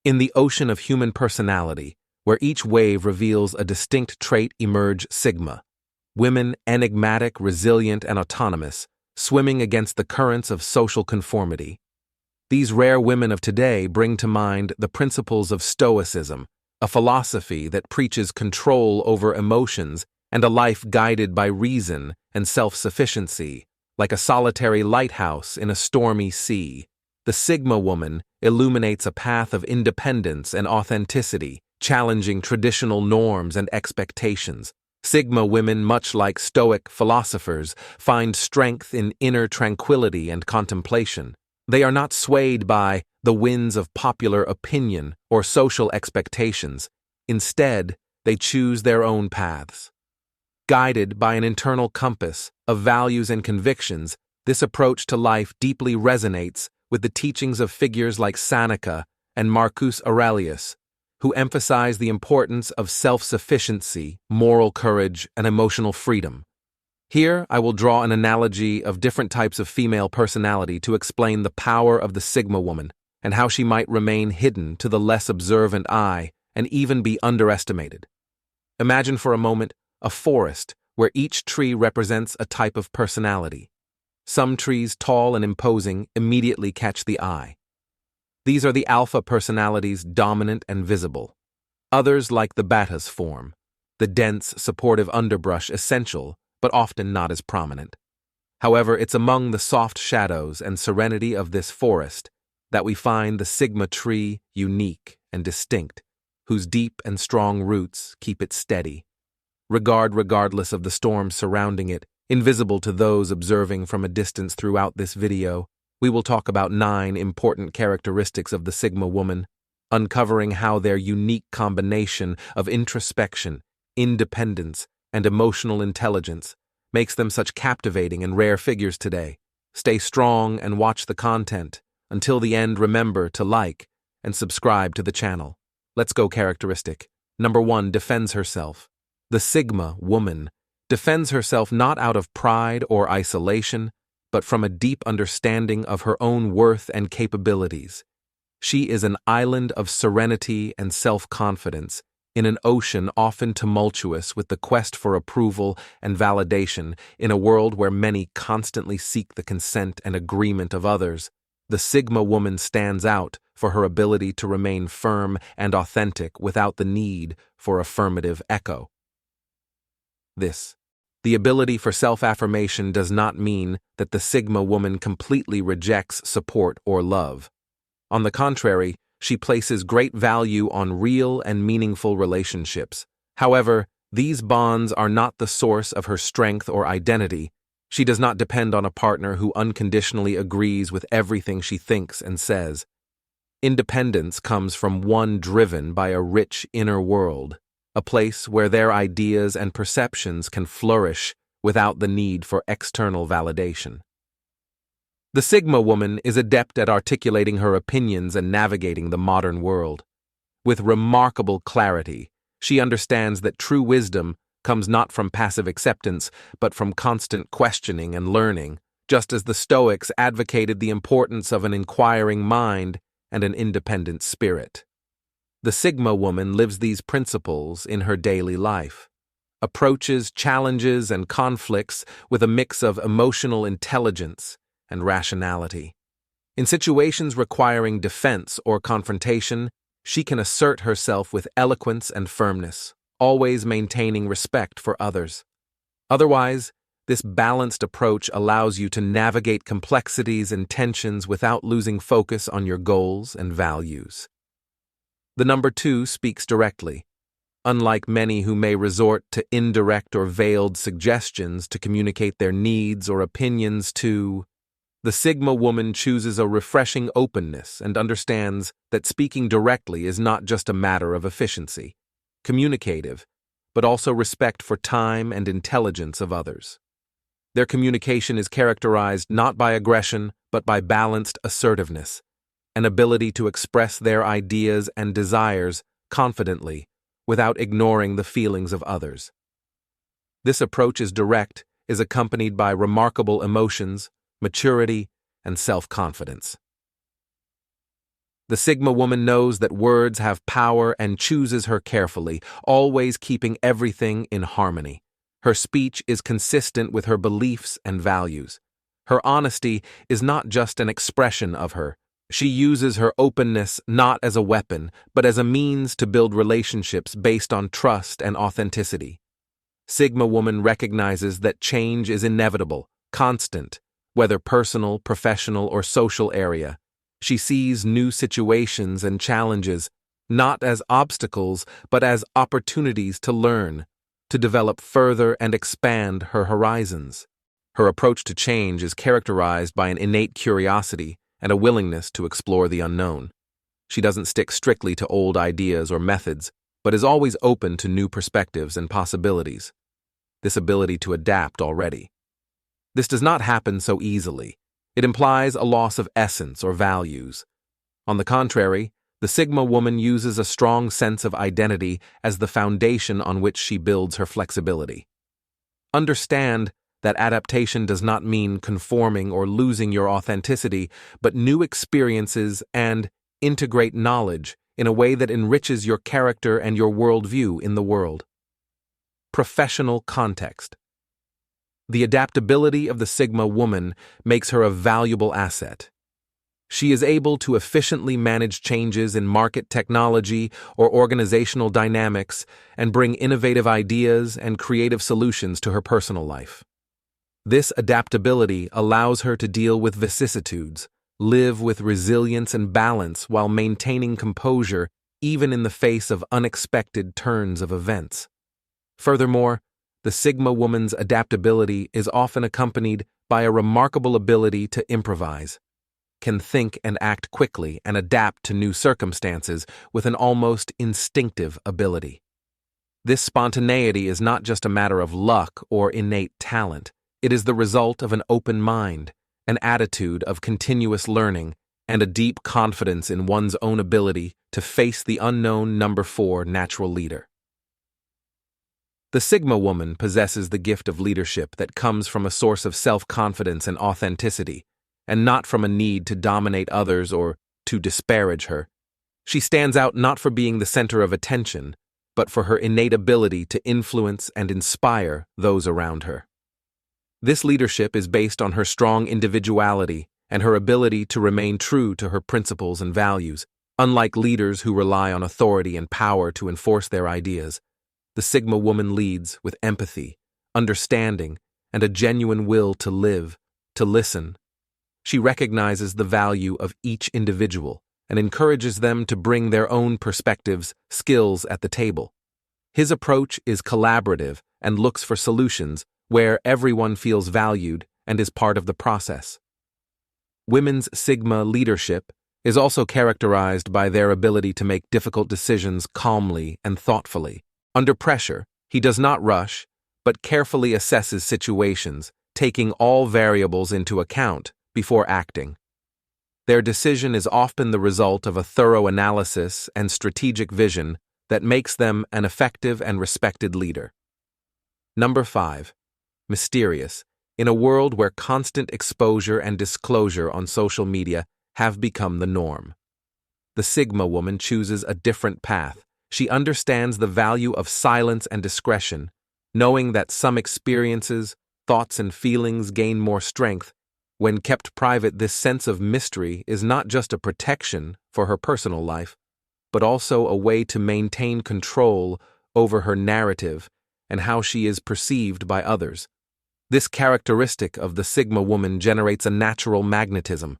In the ocean of human personality, where each wave reveals a distinct trait, emerge sigma. Women enigmatic, resilient, and autonomous, swimming against the currents of social conformity. These rare women of today bring to mind the principles of Stoicism, a philosophy that preaches control over emotions and a life guided by reason and self-sufficiency, like a solitary lighthouse in a stormy sea. The Sigma woman illuminates a path of independence and authenticity, challenging traditional norms and expectations. Sigma women, much like Stoic philosophers, find strength in inner tranquility and contemplation. They are not swayed by the winds of popular opinion or social expectations. Instead, they choose their own paths. Guided by an internal compass of values and convictions, this approach to life deeply resonates with the teachings of figures like Seneca and Marcus Aurelius, who emphasize the importance of self-sufficiency, moral courage, and emotional freedom. Here, I will draw an analogy of different types of female personality to explain the power of the Sigma woman and how she might remain hidden to the less observant eye and even be underestimated. Imagine for a moment a forest where each tree represents a type of personality. Some trees, tall and imposing, immediately catch the eye. These are the alpha personalities, dominant and visible. Others, like the Batta's form, the dense, supportive underbrush, essential, but often not as prominent. However, it's among the soft shadows and serenity of this forest that we find the Sigma tree, unique and distinct, whose deep and strong roots keep it steady. Regardless of the storm surrounding it, invisible to those observing from a distance. Throughout this video, we will talk about 9 important characteristics of the Sigma woman, uncovering how their unique combination of introspection, independence, and emotional intelligence makes them such captivating and rare figures today. Stay strong and watch the content. Until the end, remember to like and subscribe to the channel. Let's go. Characteristic number 1, defends herself. The Sigma woman defends herself not out of pride or isolation, but from a deep understanding of her own worth and capabilities. She is an island of serenity and self-confidence in an ocean often tumultuous with the quest for approval and validation. In a world where many constantly seek the consent and agreement of others, the Sigma woman stands out for her ability to remain firm and authentic without the need for affirmative echo. The ability for self-affirmation does not mean that the Sigma woman completely rejects support or love. On the contrary, she places great value on real and meaningful relationships. However, these bonds are not the source of her strength or identity. She does not depend on a partner who unconditionally agrees with everything she thinks and says. Independence comes from one driven by a rich inner world, a place where their ideas and perceptions can flourish without the need for external validation. The Sigma woman is adept at articulating her opinions and navigating the modern world. With remarkable clarity, she understands that true wisdom comes not from passive acceptance, but from constant questioning and learning, just as the Stoics advocated the importance of an inquiring mind and an independent spirit. The Sigma woman lives these principles in her daily life, approaches challenges and conflicts with a mix of emotional intelligence and rationality. In situations requiring defense or confrontation, she can assert herself with eloquence and firmness, always maintaining respect for others. Otherwise, this balanced approach allows you to navigate complexities and tensions without losing focus on your goals and values. The number 2 speaks directly. Unlike many who may resort to indirect or veiled suggestions to communicate their needs or opinions to, the Sigma woman chooses a refreshing openness and understands that speaking directly is not just a matter of efficiency, communicative, but also respect for time and intelligence of others. Their communication is characterized not by aggression, but by balanced assertiveness, an ability to express their ideas and desires confidently without ignoring the feelings of others. This approach is direct, is accompanied by remarkable emotions, maturity, and self-confidence. The Sigma woman knows that words have power and chooses her carefully, always keeping everything in harmony. Her speech is consistent with her beliefs and values. Her honesty is not just an expression of her. She uses her openness not as a weapon, but as a means to build relationships based on trust and authenticity. Sigma woman recognizes that change is inevitable, constant, whether personal, professional, or social area. She sees new situations and challenges not as obstacles, but as opportunities to learn, to develop further and expand her horizons. Her approach to change is characterized by an innate curiosity and a willingness to explore the unknown. She doesn't stick strictly to old ideas or methods, but is always open to new perspectives and possibilities. This ability to adapt already. This does not happen so easily. It implies a loss of essence or values. On the contrary, the Sigma woman uses a strong sense of identity as the foundation on which she builds her flexibility. Understand that adaptation does not mean conforming or losing your authenticity, but new experiences and integrate knowledge in a way that enriches your character and your worldview in the world. Professional context. The adaptability of the Sigma woman makes her a valuable asset. She is able to efficiently manage changes in market technology or organizational dynamics and bring innovative ideas and creative solutions to her personal life. This adaptability allows her to deal with vicissitudes, live with resilience and balance while maintaining composure even in the face of unexpected turns of events. Furthermore, the Sigma woman's adaptability is often accompanied by a remarkable ability to improvise, can think and act quickly and adapt to new circumstances with an almost instinctive ability. This spontaneity is not just a matter of luck or innate talent. It is the result of an open mind, an attitude of continuous learning, and a deep confidence in one's own ability to face the unknown. Number 4, natural leader. The Sigma woman possesses the gift of leadership that comes from a source of self-confidence and authenticity, and not from a need to dominate others or to disparage her. She stands out not for being the center of attention, but for her innate ability to influence and inspire those around her. This leadership is based on her strong individuality and her ability to remain true to her principles and values. Unlike leaders who rely on authority and power to enforce their ideas, the Sigma woman leads with empathy, understanding, and a genuine will to live, to listen. She recognizes the value of each individual and encourages them to bring their own perspectives, skills at the table. His approach is collaborative and looks for solutions where everyone feels valued and is part of the process. Women's Sigma leadership is also characterized by their ability to make difficult decisions calmly and thoughtfully. Under pressure, he does not rush, but carefully assesses situations, taking all variables into account before acting. Their decision is often the result of a thorough analysis and strategic vision that makes them an effective and respected leader. Number 5. Mysterious. In a world where constant exposure and disclosure on social media have become the norm, the Sigma woman chooses a different path. She understands the value of silence and discretion, knowing that some experiences, thoughts, and feelings gain more strength when kept private. This sense of mystery is not just a protection for her personal life, but also a way to maintain control over her narrative and how she is perceived by others. This characteristic of the Sigma woman generates a natural magnetism.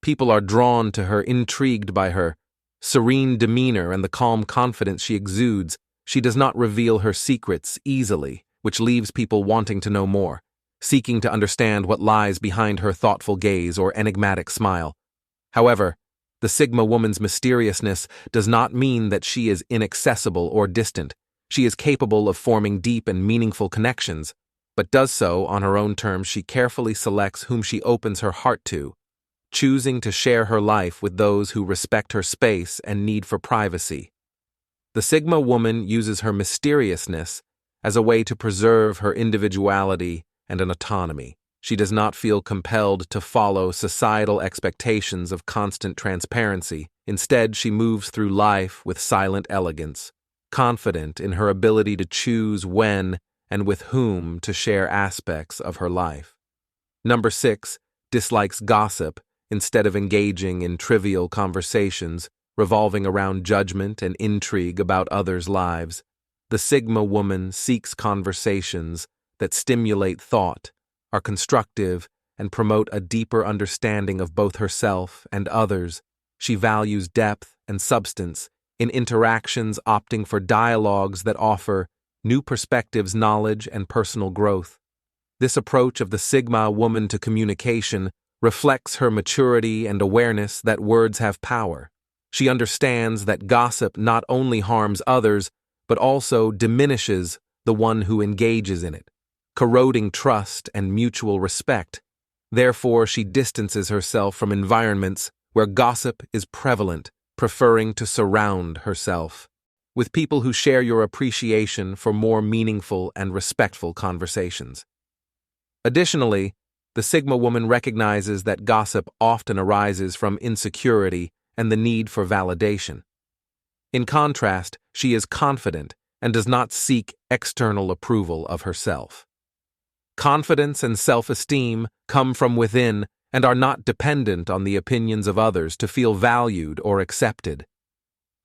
People are drawn to her, intrigued by her serene demeanor and the calm confidence she exudes. She does not reveal her secrets easily, which leaves people wanting to know more, seeking to understand what lies behind her thoughtful gaze or enigmatic smile. However, the Sigma woman's mysteriousness does not mean that she is inaccessible or distant. She is capable of forming deep and meaningful connections, but does so on her own terms. She carefully selects whom she opens her heart to, choosing to share her life with those who respect her space and need for privacy. The Sigma woman uses her mysteriousness as a way to preserve her individuality and an autonomy. She does not feel compelled to follow societal expectations of constant transparency. Instead, she moves through life with silent elegance, confident in her ability to choose when and with whom to share aspects of her life. Number 6, dislikes gossip instead of engaging in trivial conversations revolving around judgment and intrigue about others' lives. The Sigma woman seeks conversations that stimulate thought, are constructive, and promote a deeper understanding of both herself and others. She values depth and substance in interactions, opting for dialogues that offer new perspectives, knowledge, and personal growth. This approach of the Sigma woman to communication reflects her maturity and awareness that words have power. She understands that gossip not only harms others, but also diminishes the one who engages in it, corroding trust and mutual respect. Therefore, she distances herself from environments where gossip is prevalent, preferring to surround herself with people who share your appreciation for more meaningful and respectful conversations. Additionally, the Sigma woman recognizes that gossip often arises from insecurity and the need for validation. In contrast, she is confident and does not seek external approval of herself. Confidence and self-esteem come from within and are not dependent on the opinions of others to feel valued or accepted.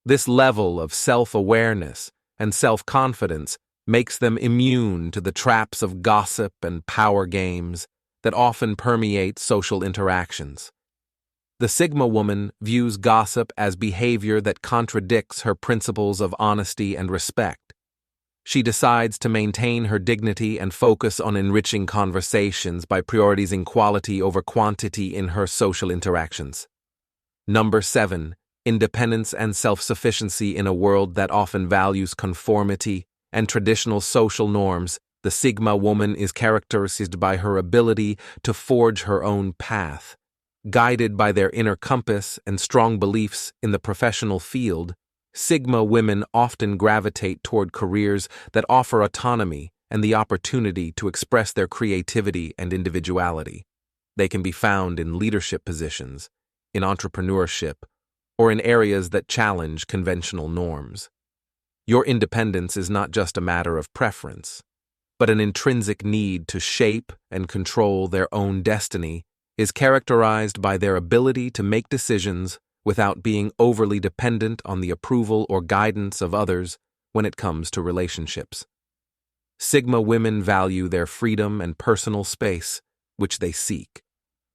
This level of self-awareness and self-confidence makes them immune to the traps of gossip and power games that often permeate social interactions. The Sigma woman views gossip as behavior that contradicts her principles of honesty and respect. She decides to maintain her dignity and focus on enriching conversations by prioritizing quality over quantity in her social interactions. Number 7, independence and self-sufficiency in a world that often values conformity and traditional social norms. The Sigma woman is characterized by her ability to forge her own path. Guided by their inner compass and strong beliefs in the professional field, Sigma women often gravitate toward careers that offer autonomy and the opportunity to express their creativity and individuality. They can be found in leadership positions, in entrepreneurship, or in areas that challenge conventional norms. Your independence is not just a matter of preference, but an intrinsic need to shape and control their own destiny is characterized by their ability to make decisions without being overly dependent on the approval or guidance of others when it comes to relationships. Sigma women value their freedom and personal space, which they seek.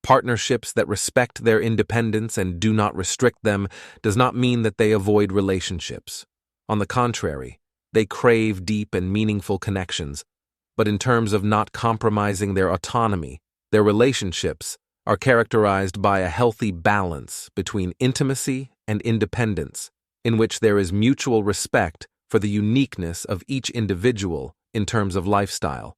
Partnerships that respect their independence and do not restrict them does not mean that they avoid relationships. On the contrary, they crave deep and meaningful connections, but in terms of not compromising their autonomy, their relationships are characterized by a healthy balance between intimacy and independence, in which there is mutual respect for the uniqueness of each individual in terms of lifestyle.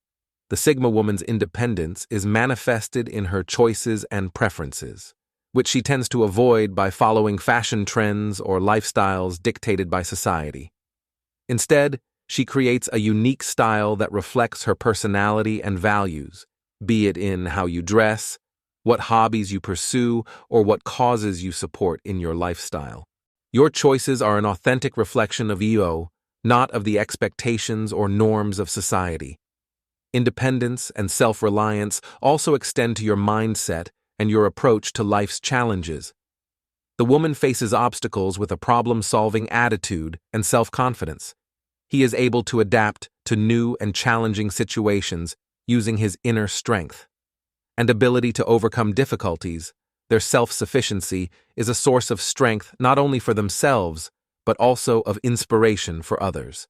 The Sigma woman's independence is manifested in her choices and preferences, which she tends to avoid by following fashion trends or lifestyles dictated by society. Instead, she creates a unique style that reflects her personality and values, be it in how you dress, what hobbies you pursue, or what causes you support in your lifestyle. Your choices are an authentic reflection of you, not of the expectations or norms of society. Independence and self-reliance also extend to your mindset and your approach to life's challenges. The woman faces obstacles with a problem-solving attitude and self-confidence. He is able to adapt to new and challenging situations using his inner strength and ability to overcome difficulties. Their self-sufficiency is a source of strength not only for themselves, but also of inspiration for others.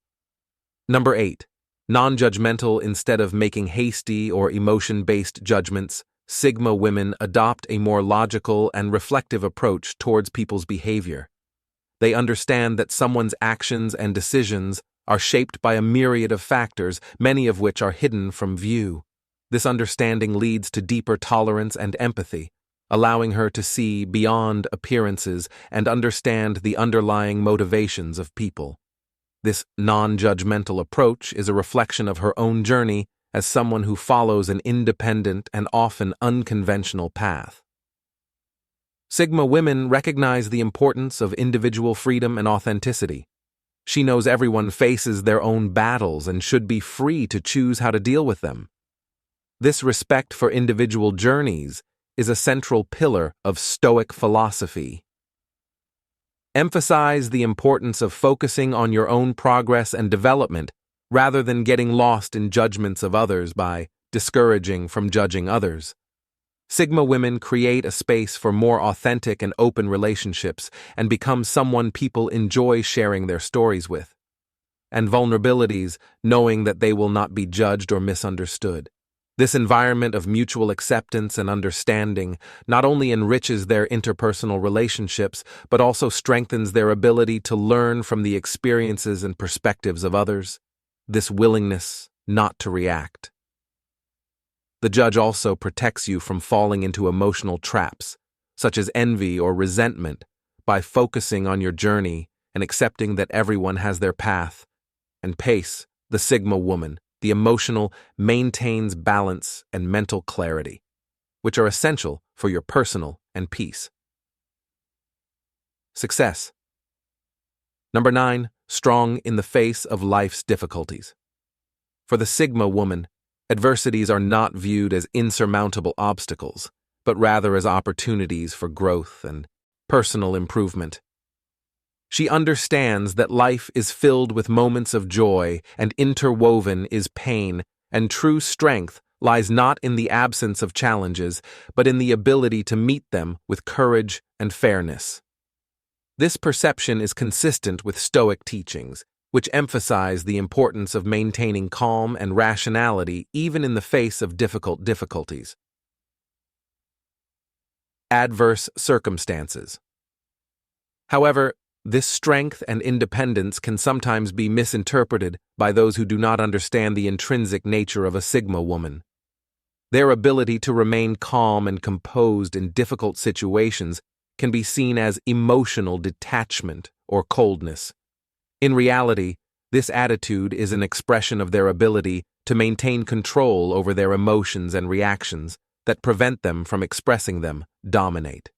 Number 8. Non-judgmental instead of making hasty or emotion-based judgments, Sigma women adopt a more logical and reflective approach towards people's behavior. They understand that someone's actions and decisions are shaped by a myriad of factors, many of which are hidden from view. This understanding leads to deeper tolerance and empathy, allowing her to see beyond appearances and understand the underlying motivations of people. This non-judgmental approach is a reflection of her own journey as someone who follows an independent and often unconventional path. Sigma women recognize the importance of individual freedom and authenticity. She knows everyone faces their own battles and should be free to choose how to deal with them. This respect for individual journeys is a central pillar of Stoic philosophy. Emphasize the importance of focusing on your own progress and development rather than getting lost in judgments of others by discouraging from judging others. Sigma women create a space for more authentic and open relationships and become someone people enjoy sharing their stories with, and vulnerabilities, knowing that they will not be judged or misunderstood. This environment of mutual acceptance and understanding not only enriches their interpersonal relationships, but also strengthens their ability to learn from the experiences and perspectives of others. This willingness not to react. The judge also protects you from falling into emotional traps, such as envy or resentment, by focusing on your journey and accepting that everyone has their path and pace. The Sigma woman, the emotional, maintains balance and mental clarity, which are essential for your personal and peace. Success. Number 9, strong in the face of life's difficulties. For the Sigma woman, adversities are not viewed as insurmountable obstacles, but rather as opportunities for growth and personal improvement. She understands that life is filled with moments of joy and interwoven is pain, and true strength lies not in the absence of challenges, but in the ability to meet them with courage and fairness. This perception is consistent with Stoic teachings, which emphasize the importance of maintaining calm and rationality even in the face of difficulties. Adverse circumstances. However, this strength and independence can sometimes be misinterpreted by those who do not understand the intrinsic nature of a Sigma woman. Their ability to remain calm and composed in difficult situations can be seen as emotional detachment or coldness. In reality, this attitude is an expression of their ability to maintain control over their emotions and reactions that prevent them from expressing them, dominate.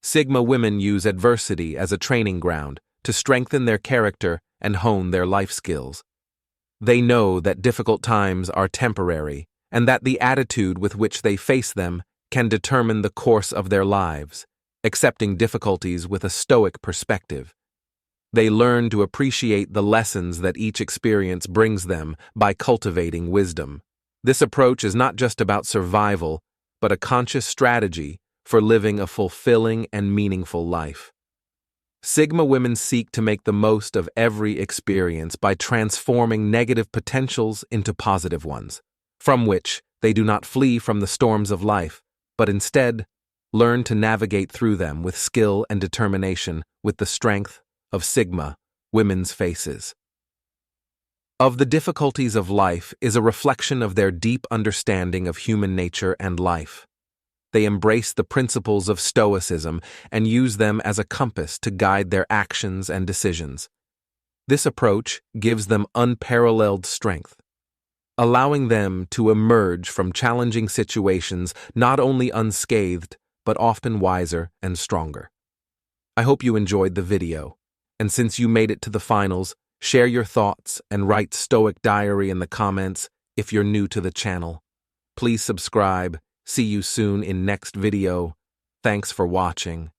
Sigma women use adversity as a training ground to strengthen their character and hone their life skills. They know that difficult times are temporary and that the attitude with which they face them can determine the course of their lives, accepting difficulties with a Stoic perspective. They learn to appreciate the lessons that each experience brings them by cultivating wisdom. This approach is not just about survival, but a conscious strategy for living a fulfilling and meaningful life. Sigma women seek to make the most of every experience by transforming negative potentials into positive ones, from which they do not flee from the storms of life, but instead learn to navigate through them with skill and determination with the strength of Sigma women's faces. Of the difficulties of life is a reflection of their deep understanding of human nature and life. They embrace the principles of Stoicism and use them as a compass to guide their actions and decisions. This approach gives them unparalleled strength, allowing them to emerge from challenging situations not only unscathed, but often wiser and stronger. I hope you enjoyed the video, and since you made it to the finals, share your thoughts and write Stoic Diary in the comments if you're new to the channel. Please subscribe. See you soon in next video. Thanks for watching.